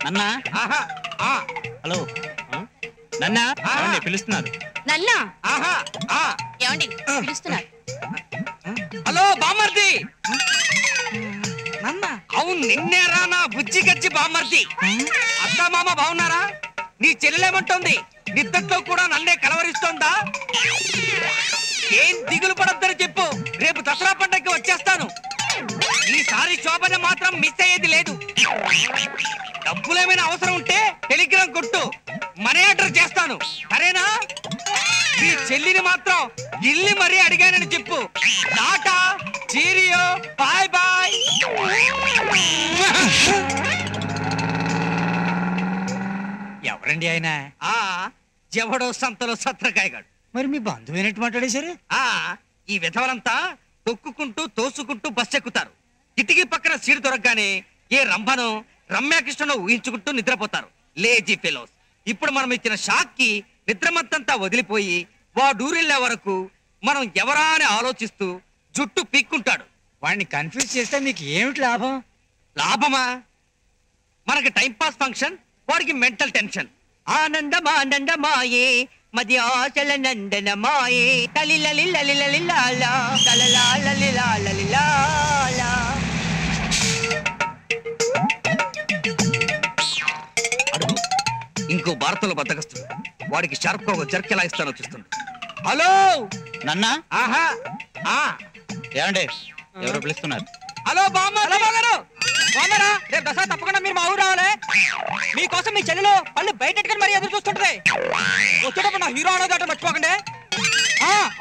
నన్నా హలో నన్నా పిలుస్తున్నారు నన్నా ఏమండి పిలుస్తున్నారు హలో బామర్ది అవును నిన్నేరా నా బుజ్జి గజ్జి బామర్ది అత్త మామ బాగున్నారా నీ చెల్లెలేమంటోంది నిద్దట్లో కూడా నన్నే కలవరిస్తోందా ఏం దిగులు పడొద్దని చెప్పు రేపు దసరా పండగకి వచ్చేస్తాను ఈసారి శోభన మాత్రం మిస్ అయ్యేది లేదు డబ్బులేమైనా అవసరం ఉంటే టెలిగ్రామ్ కొట్టు మనీ ఆర్డర్ చేస్తాను సరేనా నీ చెల్లిని మాత్రం గిల్లి మరీ అడిగానని చెప్పు టాటా చీరియో బాయ్ బాయ్ ఎవరండి ఆయన ఎవడో సంతలో సత్రకాయగాడు మరి మీ బంధువైనట్టు మాట్లాడేశారు ఈ విధవలంతా తొక్కుకుంటూ తోసుకుంటూ బస్ ఎక్కుతారు కిటికీ పక్కన సీటు దొరకగానే ఏ రంభను రమ్యాకృష్ణను ఊహించుకుంటూ నిద్రపోతారు లేజీ ఫెలోస్ ఇప్పుడు మనం ఇచ్చిన షాక్ కి నిద్రమత్తంతా వదిలిపోయి వాడూరెళ్లే వరకు మనం ఎవరా అని ఆలోచిస్తూ జుట్టు పీక్కుంటాడు వాడిని కన్ఫ్యూజ్ చేస్తే మీకు ఏమిటి లాభం లాభమా మనకి టైం పాస్ ఫంక్షన్ వాడికి మెంటల్ టెన్షన్ ఆనందమానందమాయే మది ఆచల నందనమాయే తలిలలిలలిలలిలాలా తలలాలలిలాలలిలాలా అడుగు ఇంకో భారతంలో బద్దకస్తుంది వాడికి షార్ప్ గా ఒక జర్క్ ఎలా ఇస్తానో చూస్తుంది హలో నన్నా ఆహా ఏమండి ఎవరో పిలుస్తున్నారు హలో బామ్మగారు బామ్మరా రేపు దసరా తప్పకుండా మీరు మా ఊరు రావాలి మీకోసం మీ చెల్లెలు పళ్ళు బయటెట్టుకుని మరీ ఎదురు చూస్తుంటది వచ్చేటప్పుడు నా హీరో అనేది మర్చిపోకండి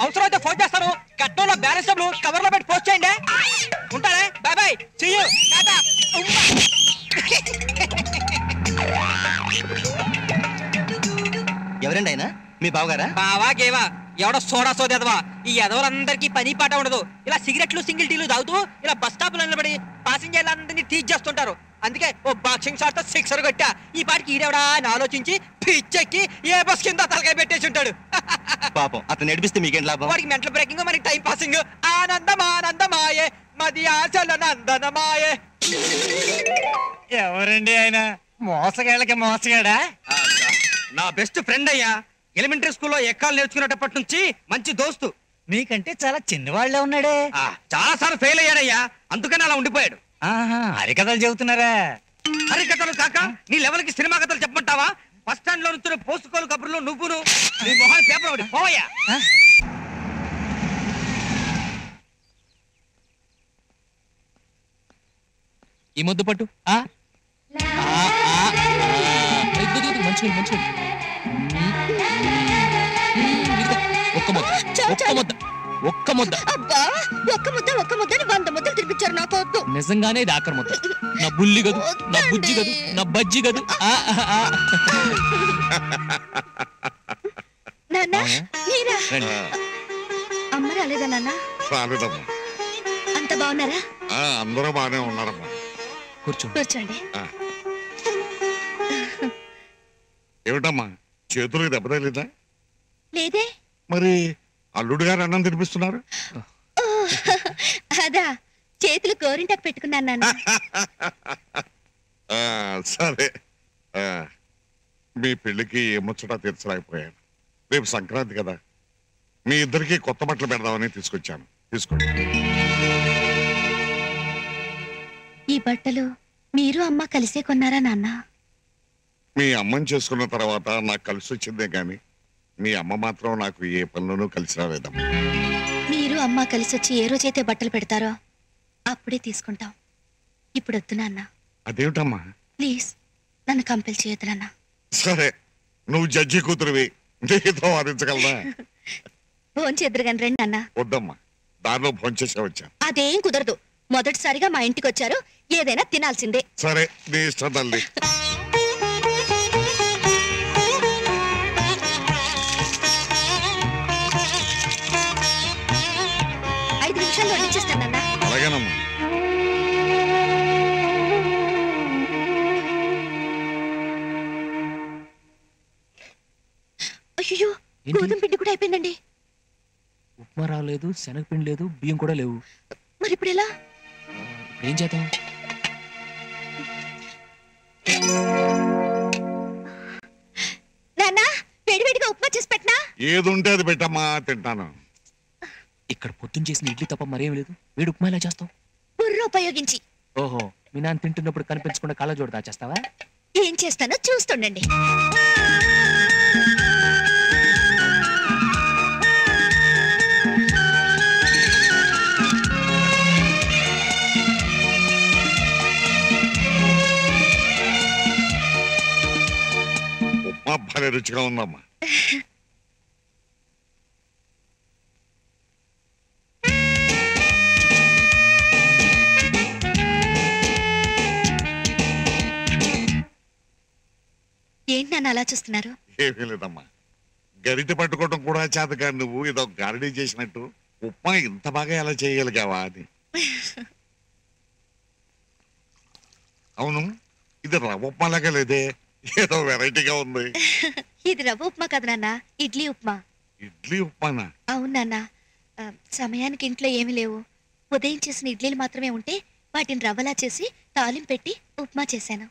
అవసరం అయితే ఫోన్ చేస్తాను కట్నంలో బ్యాలెన్స్ డబ్బులు కవర్ లో పెట్టి పోస్ట్ చేయండి ఉంటానే bye bye see you tata ఎవరండి ఆయన మీ బావగారా బావా గేవా ఎవడో సోడా సోదేదవా ఈ ఎదవలందరికీ పని పాట ఉండదు ఇలా సిగరెట్లు సింగిల్ టీలు తాగుతూ ఇలా బస్ స్టాప్ లో నిలబడి పాసింజర్లందరినీ టీచ్ చేస్తుంటారు అందుకే ఓ బాక్సింగ్ షాట్ తో సిక్సర్ కొట్టా ఈ పాటికి ఈడెవడా అని ఆలోచించి పిచ్చెక్కి ఏ బస్ కింద తలకాయ పెట్టేసి ఉంటాడు పాపం అతను నడిపిస్తే మీకేం లాభం వాడికి మెంటల్ బ్రేకింగ్ మనకి టైం పాసింగ్ ఆనందమానందమాయే మది ఆశల నందనమాయే ఎవరండి ఆయన మోసగాళ్ళకి మోసగాడా నా బెస్ట్ ఫ్రెండ్ అయ్యా ఎలిమెంటరీ స్కూల్లో ఎక్కాలు నేర్చుకునేటప్పటి నుంచి మంచి దోస్తు మీకంటే చాలా చిన్నవాళ్లే ఉన్నాడే చాలా సార్లు ఫెయిల్ అయ్యాడయ్యా అందుకని అలా ఉండిపోయాడు హరికథలు చెబుతున్నారా హరికథలు కాక నీ లెవెల్ కి సినిమా కథలు చెప్పమంటావా బస్ స్టాండ్ లో నుంచి పోసుకోలు కబుర్లు నువ్వును నీ మొహాన్ని పేపర్ ఒకటి పోయా ఈ ముద్దు పట్టు మంచి మంచి ఒక్క ముద్ద ఒక్క ముద్ద ఒక్క ముద్ద ఒక్క ముద్ద ఒక్క ముద్దని 100 ముద్దలు తినిపించారు నాకు వద్దు నిజంగానే ఇది ఆఖరి ముద్ద నా బుల్లి గదు నా బుజ్జి గదు నా బజ్జి గదు నాన్న మీరా అమ్మ రాలేదా నాన్న రాలేదమ్మా అంత బాగున్నారా అందరూ బాగానే ఉన్నారమ్మా కూర్చోండి ఏమిటమ్మా చేతులకు దెబ్బతలేదా లేదే మరి అల్లుడు గారు అన్నం తినిపిస్తున్నారు అదా చేతులు గోరింటాకు పెట్టుకున్నాను నాన్న సరే మీ పెళ్లికి ఏమొచ్చటా తీర్చలేకపోయాను రేపు సంక్రాంతి కదా మీ ఇద్దరికి కొత్త బట్టలు పెడదామని తీసుకొచ్చాను తీసుకోండి ఈ బట్టలు మీరు అమ్మ కలిసే కొన్నారా నాన్న మీ అమ్మని చేసుకున్న తర్వాత నాకు కలిసి వచ్చిందే కానీ మీ అమ్మ మాత్రం నాకు ఏ పనులను కలిసి రాలేదమ్మా మీరు అమ్మ కలిసి వచ్చి ఏ రోజైతే బట్టలు పెడతారో అప్పుడే తీసుకుంటాం ఇప్పుడు వద్దు నాన్న అదేమిటమ్మా ప్లీజ్ నన్ను కంపెల్ చేయొద్దు నాన్న సరే నువ్వు జడ్జి కూతురువి నీతో వాదించగలదా భోంచేద్దరు కానీ రండి నాన్న వద్దమ్మా దారిలో భోంచేసే వచ్చాను అదేం కుదరదు మొదటిసారిగా మా ఇంటికి వచ్చారు ఏదైనా తినాల్సిందే సరే నీ ఇష్టం తల్లి 5 నిమిషాల్లో వచ్చేస్తానన్నా అలాగేనమ్మా అయ్యో గోధుమ పిండి కూడా అయిపోయిందండి ఉప్మా రాలేదు శనగపిండి లేదు బియ్యం కూడా లేవు మరి ఇప్పుడు ఎలా ఏం చేద్దాం నాన్నా వేడివేడిగా ఉప్మా చేసి పెట్టనా? ఏదుంటే అది పెట్టమ్మా, తింటాను. ఇక్కడ పొద్దున్న చేసిన ఇడ్లీ తప్ప మరేం లేదు. వీడు ఉప్మా ఎలా చేస్తావు? బుర్ర ఉపయోగించి. ఓహో, మీ నాన్న తింటున్నప్పుడు కనిపించకుండా కళ్ళ జోడు దాచేస్తావా? ఏం చేస్తానో చూస్తుండండి. ఉప్మా భలే రుచిగా ఉందమ్మా. ఏంటి నాన్న అలా చూస్తున్నారు? ఏమీ లేదమ్మా, గరిటె పట్టుకోవడం కూడా చేతగా నువ్వు ఏదో గారడీ చేసినట్టు ఉప్మా ఇంత బాగా ఎలా చేయగలిగావా అని. అవును, ఇది రవ్వ ఉప్మా లాగా లేదే, ఏదో వెరైటీగా ఉంది. ఇది రవ్వ ఉప్మా కదా నాన్న, ఇడ్లీ ఉప్మా. ఇడ్లీ ఉప్మానా? అవును నాన్న. సమయానికి ఇంట్లో ఏమీ లేవు. ఉదయం చేసిన ఇడ్లీలు మాత్రమే ఉంటే వాటిని రవ్వలా చేసి తాలింపు పెట్టి ఉప్మా చేశాను.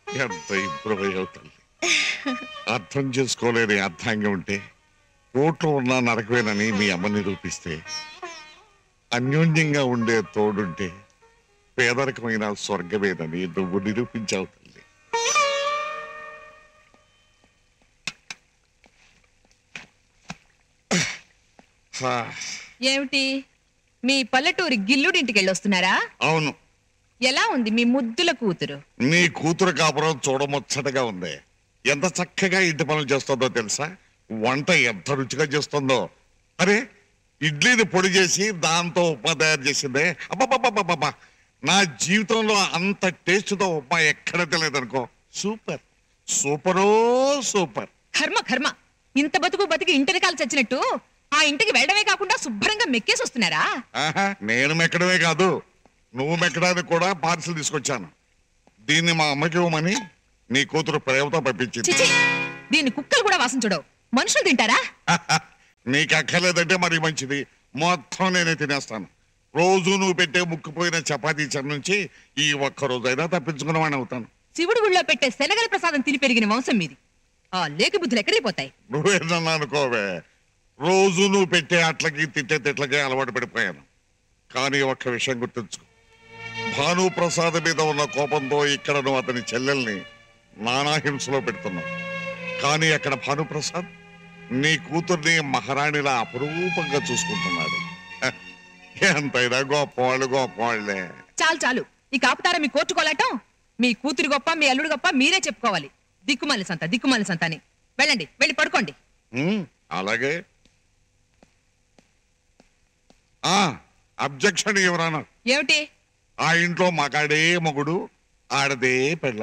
ఎంత ఇంప్రూవ్ అయ్యావు తల్లి. అర్థం చేసుకోలేని అర్థంగా ఉంటే కోట్లో ఉన్న నరకవేనని మీ అమ్మ నిరూపిస్తే, అన్యోన్యంగా ఉండే తోడుంటే పేదరికమైన స్వర్గమేనని నువ్వు నిరూపించావు తల్లి. ఏమిటి మీ పల్లెటూరి గిల్లుడింటికి వెళ్ళొస్తున్నారా? అవును. ఎలా ఉంది మీ ముద్దుల కూతురు? నీ కూతురు కాపురం చూడముచ్చటగా ఉంది. ఎంత చక్కగా ఇంటి పనులు చేస్తుందో తెలుసా? వంట ఎంత రుచిగా చేస్తుందో. అరే, ఇడ్లీని పొడి చేసి దాంతో ఉప్మా తయారు చేసిందే. అబ్బబ్బబ్బబ్బబ్బా, నా జీవితంలో అంత టేస్ట్తో ఉప్మా ఎక్కడ తెలియదనుకో. Super సూపరో super. కర్మ కర్మ, ఇంత బతుకు బతికి ఇంటిని కాలు చచ్చినట్టు ఆ ఇంటికి వెళ్ళడమే కాకుండా శుభ్రంగా మెక్కేసి వస్తున్నారా? ఆహా, నేను మెక్కడమే కాదు, నువ్వు మెక్కడానికి కూడా పార్సిల్ తీసుకొచ్చాను. దీన్ని మా అమ్మకి ఇవ్వమని నీ కూతురు ప్రేమతో పంపించింది. చిచి, దీన్ని కుక్కలు కూడా వాసన చూడవు, మనుషులు తింటారా? నీకు అక్కర్లేదంటే మరి మంచిది, మొత్తం నేనే తినేస్తాను. రోజు నువ్వు పెట్టే ముక్కుపోయిన చపాతీ చెర నుంచి ఈ ఒక్క రోజైనా తప్పించుకున్నవాడిని అవుతాను. శివుడు గుళ్ళో పెట్టే శనగల ప్రసాదం తిని పెరిగిన వంశం మీది. ఆ లేకి బుద్ధులు ఎక్కడిపోతాయి? నువ్వేనన్నా అనుకోవే, రోజు నువ్వు పెట్టే అట్లకి తిట్టే తిట్లకి అలవాటు పడిపోయాను. కానీ ఒక్క విషయం గుర్తుంచుకో, భానుప్రసాద్ మీద ఉన్న కోపంతో ఇక్కడ నువ్వు అతని చెల్లెల్ని నానా హింసలో పెడుతున్నావు. కానీ అక్కడ భానుప్రసాద్ నీ కూతుర్ని మహారాణిలా అపురూపంగా చూసుకుంటున్నాడు. ఎంతైనా గొప్పవాళ్ళు గొప్పవాళ్లే. చాలు చాలు, ఈ కాపుతారా మీ కోర్టుకోలాటం? మీ కూతురు గొప్ప, మీ అల్లుడు గొప్ప మీరే చెప్పుకోవాలి. దిక్కుమాలి సంత అని. వెళ్ళండి, వెళ్ళి పడుకోండి. అలాగే. అబ్జెక్షన్ ఎవరన్నా? ఏమిటి? ఆ ఇంట్లో మగాడే మొగుడు, ఆడదే పెళ్ళ.